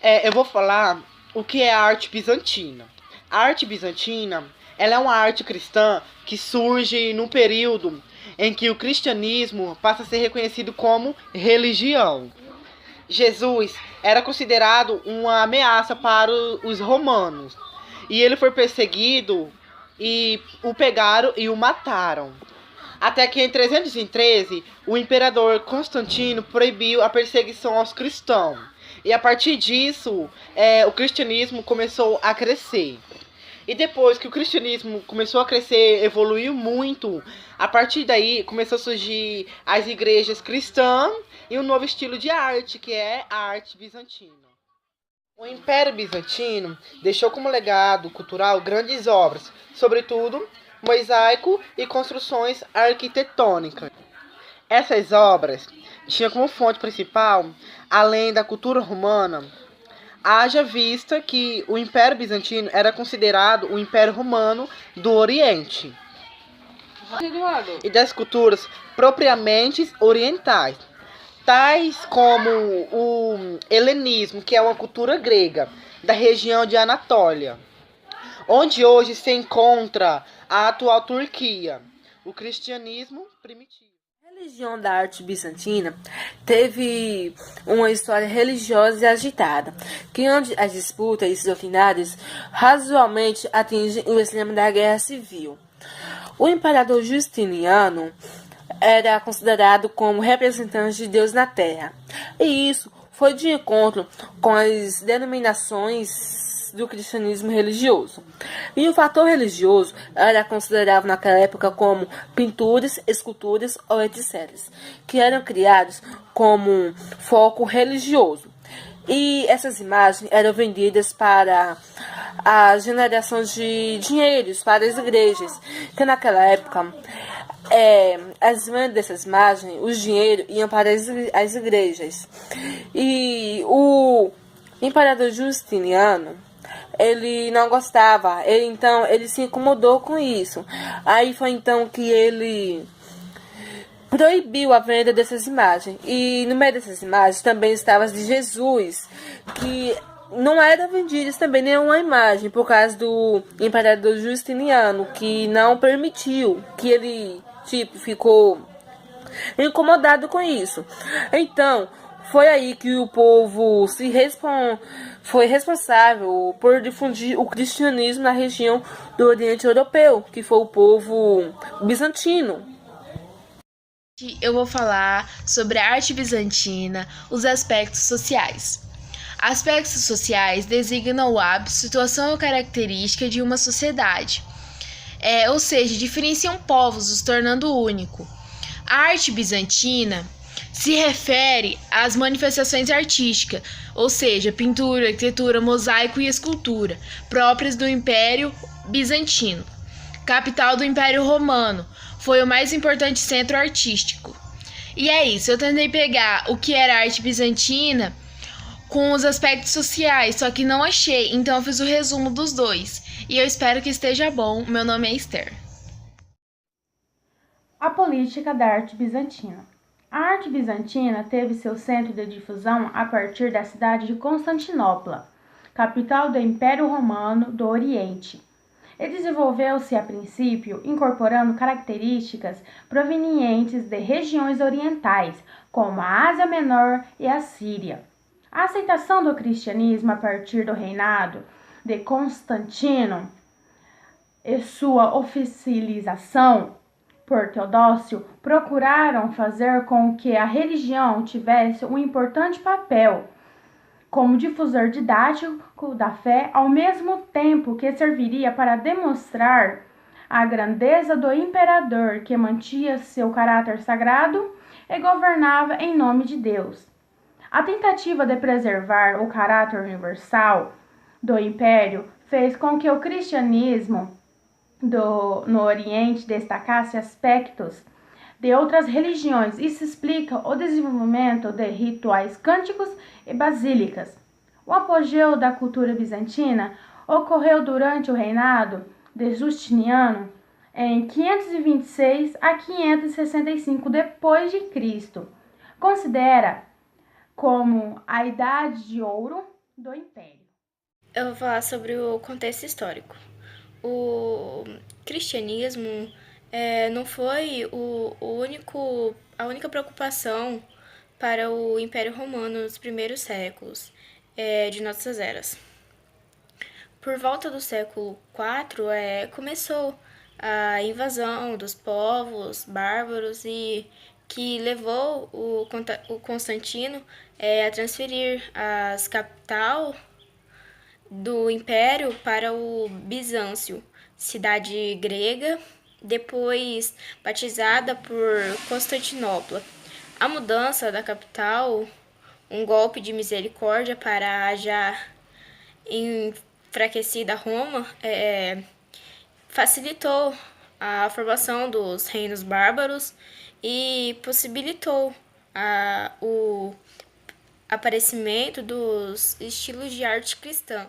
Eu vou falar o que é a arte bizantina. A arte bizantina, ela é uma arte cristã que surge num período em que o cristianismo passa a ser reconhecido como religião. Jesus era considerado uma ameaça para os romanos. E ele foi perseguido e o pegaram e o mataram. Até que em 313, o imperador Constantino proibiu a perseguição aos cristãos. E a partir disso, o cristianismo começou a crescer. E depois que o cristianismo começou a crescer, evoluiu muito, a partir daí começou a surgir as igrejas cristãs e um novo estilo de arte, que é a arte bizantina. O Império Bizantino deixou como legado cultural grandes obras, sobretudo mosaico e construções arquitetônicas. Essas obras tinham como fonte principal, além da cultura romana, haja vista que o Império Bizantino era considerado o Império Romano do Oriente e das culturas propriamente orientais, tais como o helenismo, que é uma cultura grega da região de Anatólia, onde hoje se encontra a atual Turquia, o cristianismo primitivo. A religião da arte bizantina teve uma história religiosa e agitada, que onde as disputas doutrinárias razoavelmente atingem o extremo da guerra civil. O imperador Justiniano era considerado como representante de Deus na Terra, e isso foi de encontro com as denominações do cristianismo religioso. E o fator religioso era considerado naquela época como pinturas, esculturas ou etc., que eram criados como foco religioso. E essas imagens eram vendidas para a generação de dinheiros para as igrejas, que naquela época as vendas dessas imagens, os dinheiros iam para as igrejas. E o imperador Justiniano, ele não gostava, ele se incomodou com isso. Aí foi então que ele proibiu a venda dessas imagens. E no meio dessas imagens também estava as de Jesus, que não era vendidas também nenhuma imagem, por causa do imperador Justiniano, que não permitiu, que ele ficou incomodado com isso. Então, foi aí que o povo foi responsável por difundir o cristianismo na região do Oriente Europeu, que foi o povo bizantino. Eu vou falar sobre a arte bizantina, os aspectos sociais. Aspectos sociais designam o hábito, situação ou característica de uma sociedade, ou seja, diferenciam povos, os tornando único. A arte bizantina se refere às manifestações artísticas, ou seja, pintura, arquitetura, mosaico e escultura, próprias do Império Bizantino. Capital do Império Romano, foi o mais importante centro artístico. E é isso, eu tentei pegar o que era arte bizantina com os aspectos sociais, só que não achei, então eu fiz o resumo dos dois. E eu espero que esteja bom. Meu nome é Esther. A política da arte bizantina. A arte bizantina teve seu centro de difusão a partir da cidade de Constantinopla, capital do Império Romano do Oriente. E desenvolveu-se a princípio incorporando características provenientes de regiões orientais, como a Ásia Menor e a Síria. A aceitação do cristianismo a partir do reinado de Constantino e sua oficialização por Teodósio procuraram fazer com que a religião tivesse um importante papel como difusor didático da fé, ao mesmo tempo que serviria para demonstrar a grandeza do imperador que mantinha seu caráter sagrado e governava em nome de Deus. A tentativa de preservar o caráter universal do império fez com que o cristianismo no Oriente destacasse aspectos de outras religiões. Isso explica o desenvolvimento de rituais cânticos e basílicas. O apogeu da cultura bizantina ocorreu durante o reinado de Justiniano em 526 a 565 d.C. Considera como a Idade de Ouro do Império. Eu vou falar sobre o contexto histórico. O cristianismo não foi a única preocupação para o Império Romano nos primeiros séculos de nossas eras. Por volta do século IV, começou a invasão dos povos bárbaros e que levou o Constantino a transferir a capital do Império para o Bizâncio, cidade grega, depois batizada por Constantinopla. A mudança da capital, um golpe de misericórdia para a já enfraquecida Roma, facilitou a formação dos reinos bárbaros e possibilitou o aparecimento dos estilos de arte cristã.